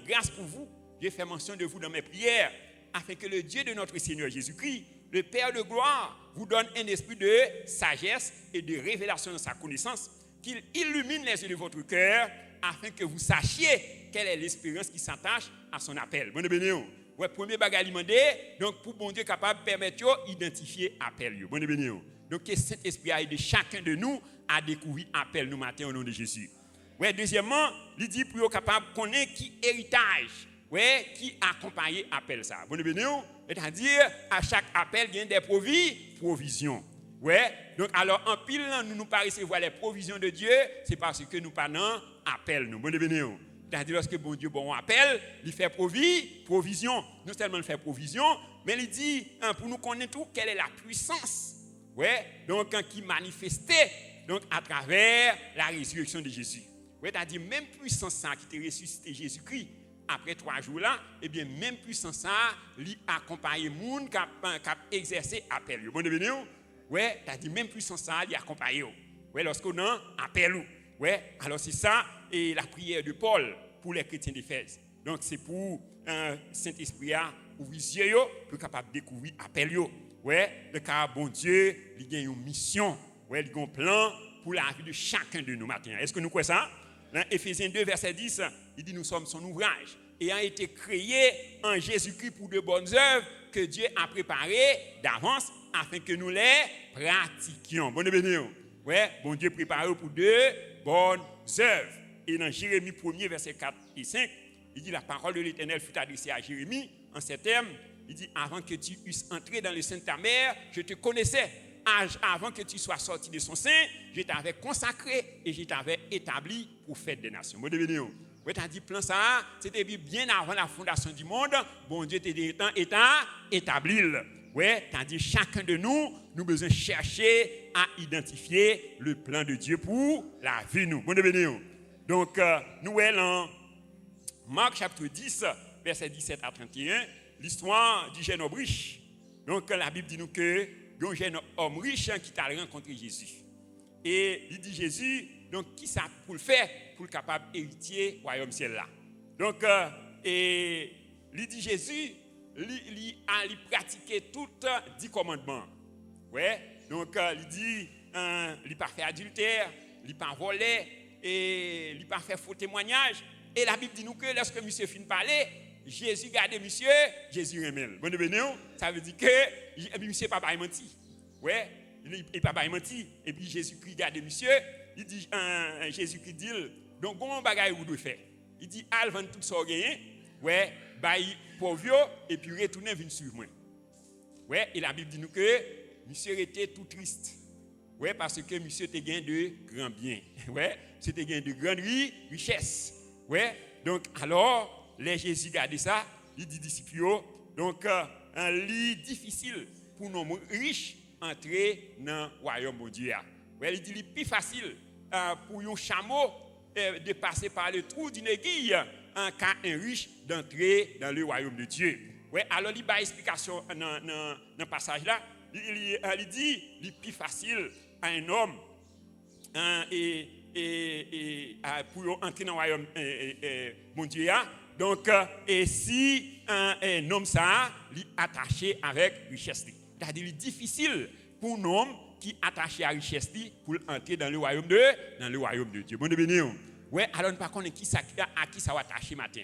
grâce pour vous. Je fais mention de vous dans mes prières, afin que le Dieu de notre Seigneur Jésus-Christ, le Père de gloire, vous donne un esprit de sagesse et de révélation dans sa connaissance, qu'il illumine les yeux de votre cœur, afin que vous sachiez quelle est l'espérance qui s'attache à son appel. Bonne béni. Ouais, premier bagage demandé, donc pour bon Dieu capable de permettre d'identifier l'appel. Bonne béni. Donc que cet esprit aide chacun de nous à découvrir l'appel nous matin au nom de Jésus. Ouais, deuxièmement, il dit pour être capable de connaître qui héritage, ouais, qui accompagne l'appel ça. Bonne béni. C'est-à-dire à chaque appel il y a des provisions. Ouais, donc alors en pile nous pas recevoir les provisions de Dieu, c'est parce que nous pas dans appel nous. Bonne béni. C'est-à-dire lorsque bon Dieu bon appelle, il fait provision. Non seulement il fait provision, mais il dit pour nous connaître tout quelle est la puissance. Ouais, donc qui manifestait donc à travers la résurrection de Jésus. Ouais, c'est-à-dire même puissance ça qui t'a ressuscité Jésus-Christ après 3 jours là, eh bien même puissance ça lui accompagner monde qui a exercé appel. Bon de venir. Ouais, c'est-à-dire même puissance ça lui accompagner. Ouais, lorsqu'on a appel. Ouais, alors c'est ça et la prière de Paul pour les chrétiens d'Éphèse. Donc c'est pour Saint-Esprit à ouvrir les yeux pour capable découvrir appel yo. Ouais, le car bon Dieu, il a une mission, ouais, il a un plan pour la vie de chacun de nous matin. Est-ce que nous croyons ça? Dans Éphésiens 2 verset 10, il dit nous sommes son ouvrage ayant été créés en Jésus-Christ pour de bonnes œuvres que Dieu a préparées d'avance afin que nous les pratiquions. Bonne béni. Ouais, bon Dieu prépare pour de bonnes œuvres. Et dans Jérémie 1er, verset 4 et 5, il dit la parole de l'Éternel fut adressée à Jérémie en ces termes. Il dit avant que tu eusses entré dans le sein de ta mère, je te connaissais. Avant que tu sois sorti de son sein, je t'avais consacré et je t'avais établi prophète des nations. Bon béni. Ouais, t'as dit plan ça, c'était bien avant la fondation du monde. Bon Dieu t'a établi. Ouais, t'as dit chacun de nous, nous besoin chercher à identifier le plan de Dieu pour la vie nous. Bon béni. Donc nous allons Marc chapitre 10 verset 17 à 31, l'histoire du jeune homme riche. Donc la Bible dit nous que un jeune homme riche qui t'a rencontré Jésus. Et il dit Jésus, donc qui ça pour le faire pour le capable héritier royaume ciel là. Donc et il dit Jésus, il pratiquer tout 10 commandements. Ouais, donc il dit il pas fait adultère, il pas volé et il pas fait faux témoignage. Et la Bible dit nous que lorsque monsieur finit parler, Jésus garde monsieur, Jésus remèle. Bon bénéon, ça veut dire que monsieur pas menti. Ouais, il pas menti et puis Jésus-Christ garde monsieur, il dit Jésus-Christ dit donc comment bagaille vous devez faire. Il dit al vendre tout ça gagné, ouais, bail pauvre et puis retourner venir suivre moi. Ouais, et la Bible dit nous que monsieur était tout triste. Ouais, parce que monsieur était gain de grands biens. Ouais, c'était gain de grandes richesses. Ouais, donc alors, les Jésus garde ça, il dit disciples, donc un lit difficile pour nos riches entrer dans le royaume de Dieu. Ouais, il dit le plus facile pour un chameau de passer par le trou d'une aiguille en cas un riche d'entrer dans le royaume de Dieu. Ouais, alors il y a une explication dans le passage là. Il dit le plus facile à un homme pour entrer dans le royaume mon Dieu. Donc, et si un homme ça est attaché avec richesse, c'est-à-dire il est difficile pour un homme qui est attaché à richesse pour entrer dans le royaume de Dieu. Bon de bénir. Ouais, alors par contre qui ça à qui ça va attacher matin.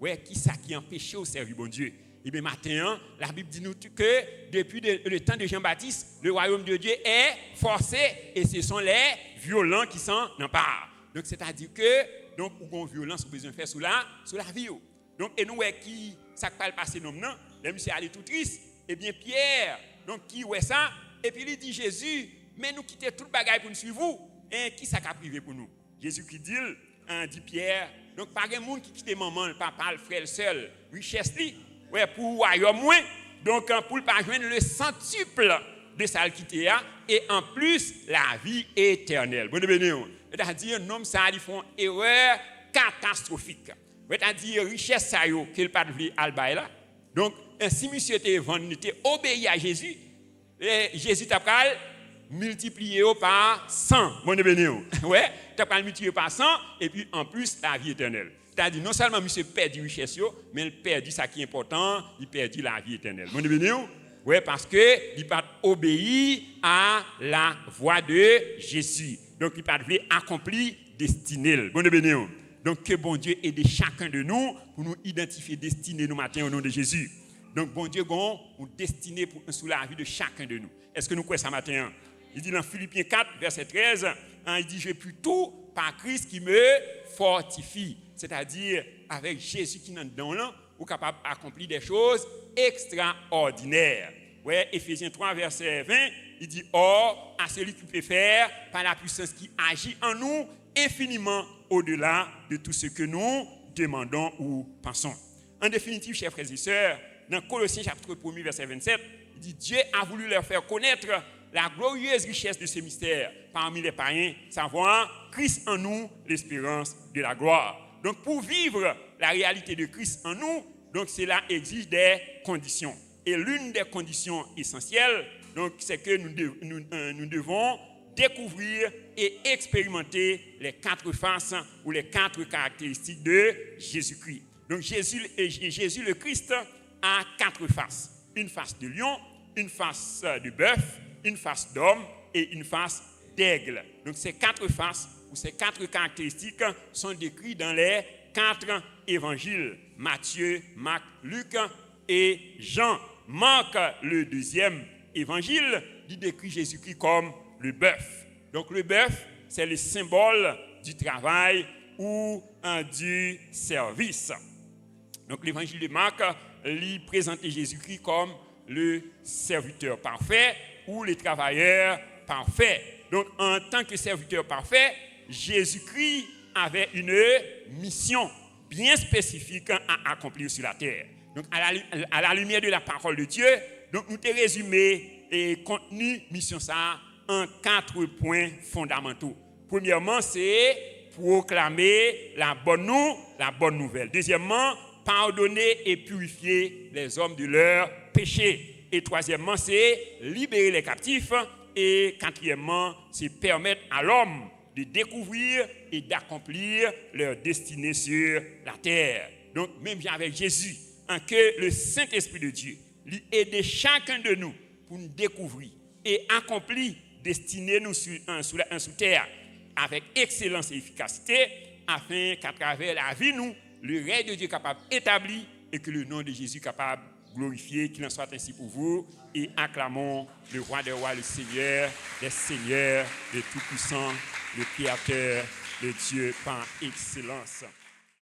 Ouais, qui ça qui empêche au servir bon Dieu. Et bien matin, la Bible dit nous que depuis le temps de Jean-Baptiste, le royaume de Dieu est forcé et ce sont les violents qui s'en emparent. Donc c'est-à-dire que donc on violence besoin de faire sur la vie. Donc et nous qui ça pas le passer non non, les monsieur aller tout triste et bien Pierre donc qui ouais ça et puis il dit Jésus, mais nous quitter toute bagaille pour nous suivre vous et qui ça a privé pour nous. Jésus qui dit Pierre, donc pas un monde qui quitte maman, le papa, le frère, le seul, richesse li. Ouais, pour royaume moins, donc pour ne pas joindre le centuple de ça quitter et en plus la vie éternelle. Bon bénédiction. C'est-à-dire nom ça ils font erreur catastrophique. C'est-à-dire richesse ça yo qu'il pas de albaï là. Donc si monsieur était vendu était obéi à Jésus, et Jésus t'a pral multiplié par 100. Bon bénédiction. Ouais, t'a pral multiplié par 100 et puis en plus la vie éternelle. C'est-à-dire, non seulement monsieur perd du richesse, mais il perd ça qui est important, il perd la vie éternelle. Vous comprenez? Oui, parce qu'il n'a pas obéi à la voix de Jésus. Donc, il n'a pas accompli destinée. Vous comprenez? Donc, que bon Dieu aide chacun de nous pour nous identifier destinée nous matin au nom de Jésus. Donc, bon Dieu a une destinée sur la vie de chacun de nous. Est-ce que nous croyons ça matin? Il dit dans Philippiens 4, verset 13, il dit, je puis tout par Christ qui me fortifie. C'est-à-dire, avec Jésus qui est dedans, là, vous êtes capable d'accomplir des choses extraordinaires. Ouais, Éphésiens 3, verset 20, il dit, or, à celui qui peut faire, par la puissance qui agit en nous, infiniment au-delà de tout ce que nous demandons ou pensons. En définitive, chers frères et sœurs, dans Colossiens chapitre 1, verset 27, il dit, Dieu a voulu leur faire connaître la glorieuse richesse de ce mystère parmi les païens, savoir Christ en nous, l'espérance de la gloire. Donc, pour vivre la réalité de Christ en nous, donc cela exige des conditions. Et l'une des conditions essentielles, donc, c'est que nous devons découvrir et expérimenter les 4 faces ou les 4 caractéristiques de Jésus-Christ. Donc, Jésus le Christ a 4 faces. Une face de lion, une face de bœuf, une face d'homme et une face d'aigle. Donc, ces 4 faces ces 4 caractéristiques sont décrites dans les 4 évangiles, Matthieu, Marc, Luc et Jean. Marc, le 2e évangile, il décrit Jésus-Christ comme le bœuf. Donc le bœuf, c'est le symbole du travail ou du service. Donc l'évangile de Marc, il présente Jésus-Christ comme le serviteur parfait ou le travailleur parfait. Donc en tant que serviteur parfait, Jésus-Christ avait une mission bien spécifique à accomplir sur la terre. Donc, à la lumière de la parole de Dieu, donc nous avons résumé et contenu mission ça en 4 points fondamentaux. Premièrement, c'est proclamer la bonne nouvelle. Deuxièmement, pardonner et purifier les hommes de leurs péchés. Et troisièmement, c'est libérer les captifs. Et quatrièmement, c'est permettre à l'homme de découvrir et d'accomplir leur destinée sur la terre. Donc, même avec Jésus, que le Saint-Esprit de Dieu lui aide chacun de nous pour nous découvrir et accomplir destinée nous sous terre avec excellence et efficacité, afin qu'à travers la vie, nous, le règne de Dieu capable d'établir et que le nom de Jésus capable de glorifier, qu'il en soit ainsi pour vous. Et acclamons le roi des rois, le Seigneur des seigneurs, le Tout-Puissant, le Créateur, le Dieu par excellence.